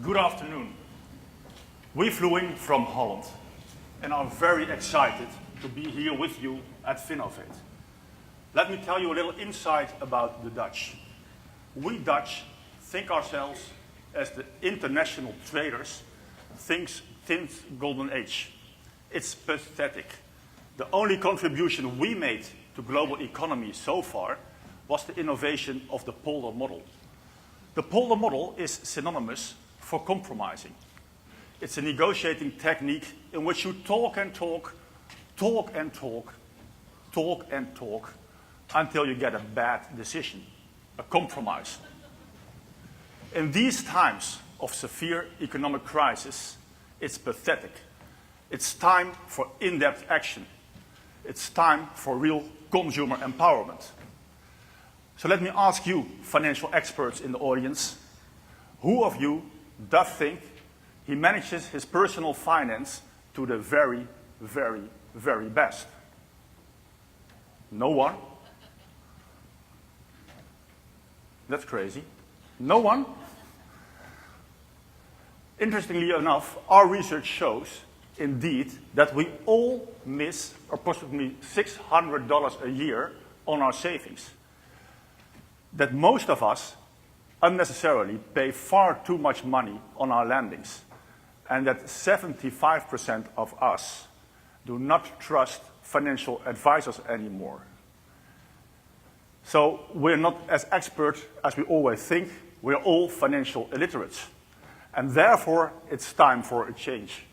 Good afternoon. We flew in from Holland and are very excited to be here with you at Finovate. Let me tell you a little insight about the Dutch. We Dutch think ourselves as the international traders since golden age. It's pathetic. The only contribution we made to global economy so far was the innovation of the polder model. The polder model is synonymous for compromising. It's a negotiating technique in which you talk and talk, talk and talk, talk and talk, until you get a bad decision, a compromise. In these times of severe economic crisis, it's pathetic. It's time for in-depth action. It's time for real consumer empowerment. So let me ask you, financial experts in the audience, who of you does think he manages his personal finance to the very, very, very best? No one? That's crazy. No one? Interestingly enough, our research shows, indeed, that we all miss approximately $600 a year on our savings. That most of us unnecessarily pay far too much money on our lendings, and that 75% of us do not trust financial advisors anymore. So we're not as expert as we always think. We're all financial illiterates. And therefore, it's time for a change.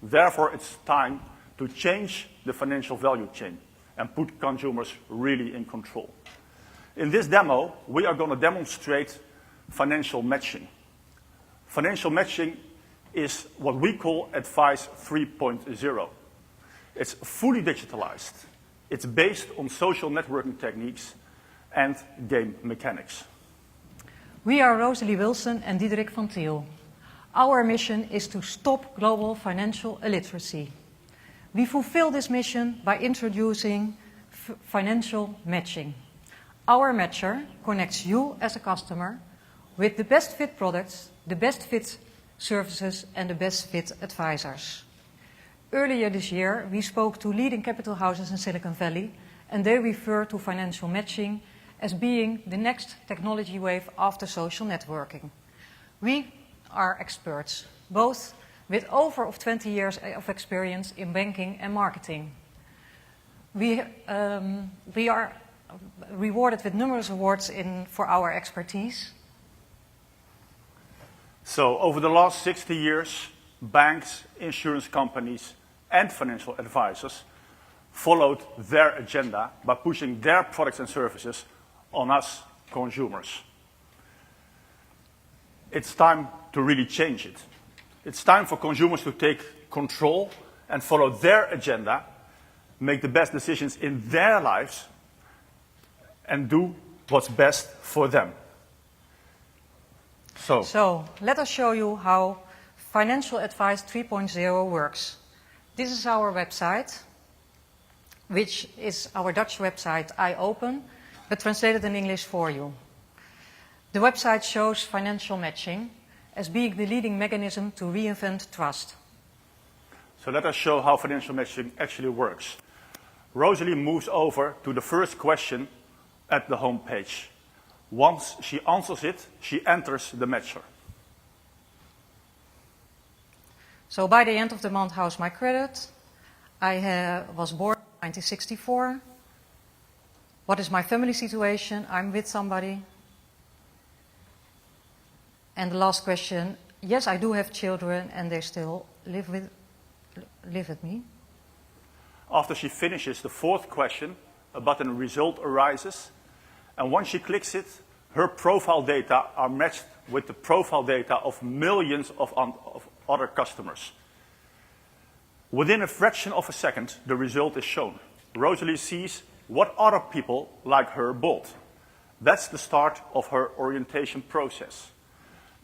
Therefore, it's time to change the financial value chain and put consumers really in control. In this demo, we are going to demonstrate financial matching. Financial matching is what we call Advice 3.0. It's fully digitalized. It's based on social networking techniques and game mechanics. We are Rosalie Wilson and Diederik van Thiel. Our mission is to stop global financial illiteracy. We fulfill this mission by introducing financial matching. Our matcher connects you as a customer with the best fit products, the best fit services, and the best fit advisors. Earlier this year, we spoke to leading capital houses in Silicon Valley, and they refer to financial matching as being the next technology wave after social networking. We are experts, both with over 20 years of experience in banking and marketing. We are rewarded with numerous awards for our expertise. So over the last 60 years, banks, insurance companies, and financial advisors followed their agenda by pushing their products and services on us, consumers. It's time to really change it. It's time for consumers to take control and follow their agenda, make the best decisions in their lives, and do what's best for them. So let us show you how Financial Advice 3.0 works. This is our website, which is our Dutch website, eyeOpen, but translated in English for you. The website shows financial matching as being the leading mechanism to reinvent trust. So let us show how financial matching actually works. Rosalie moves over to the first question at the home page. Once she answers it, she enters the matcher. So by the end of the month, how's my credit? I was born in 1964. What is my family situation? I'm with somebody. And the last question, yes, I do have children and they still live with me. After she finishes the fourth question, a button result arises. And once she clicks it, her profile data are matched with the profile data of millions of other customers. Within a fraction of a second, the result is shown. Rosalie sees what other people like her bought. That's the start of her orientation process.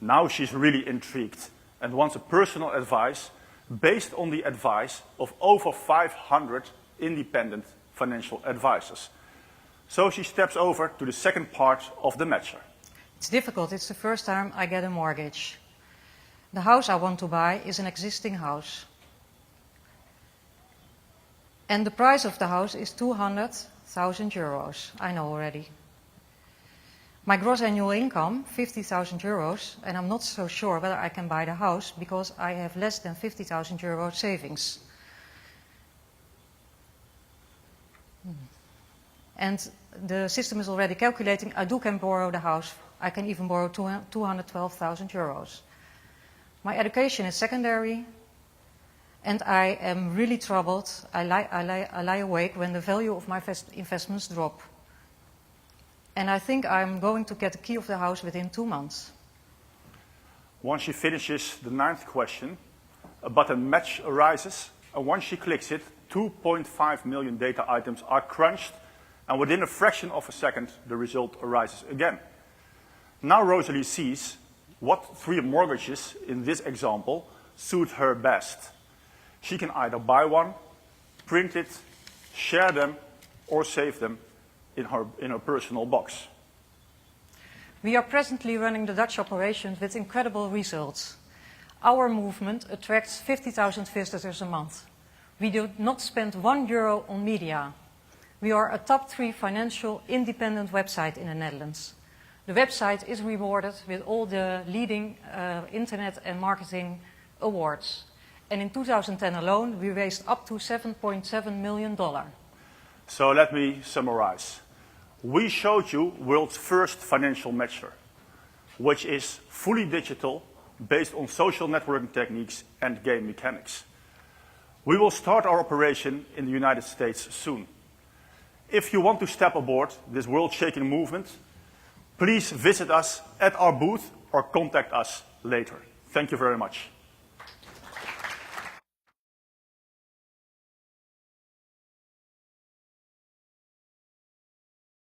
Now she's really intrigued and wants a personal advice based on the advice of over 500 independent financial advisors. So she steps over to the second part of the matcher. It's difficult. It's the first time I get a mortgage. The house I want to buy is an existing house. And the price of the house is 200,000 euros, I know already. My gross annual income, 50,000 euros, and I'm not so sure whether I can buy the house because I have less than 50,000 euro savings. And the system is already calculating I can borrow the house. I can even borrow 212,000 euros. My education is secondary, and I am really troubled. I lie awake when the value of my investments drop. And I think I'm going to get the key of the house within 2 months. Once she finishes the 9th question, a button match arises, and once she clicks it, 2.5 million data items are crunched, and within a fraction of a second, the result arises again. Now Rosalie sees what 3 mortgages in this example suit her best. She can either buy one, print it, share them, or save them in her personal box. We are presently running the Dutch operations with incredible results. Our movement attracts 50,000 visitors a month. We do not spend €1 on media. We are a top 3 financial independent website in the Netherlands. The website is rewarded with all the leading internet and marketing awards. And in 2010 alone, we raised up to $7.7 million. So let me summarize. We showed you world's first financial matcher, which is fully digital, based on social networking techniques and game mechanics. We will start our operation in the United States soon. If you want to step aboard this world-shaking movement, please visit us at our booth or contact us later. Thank you very much.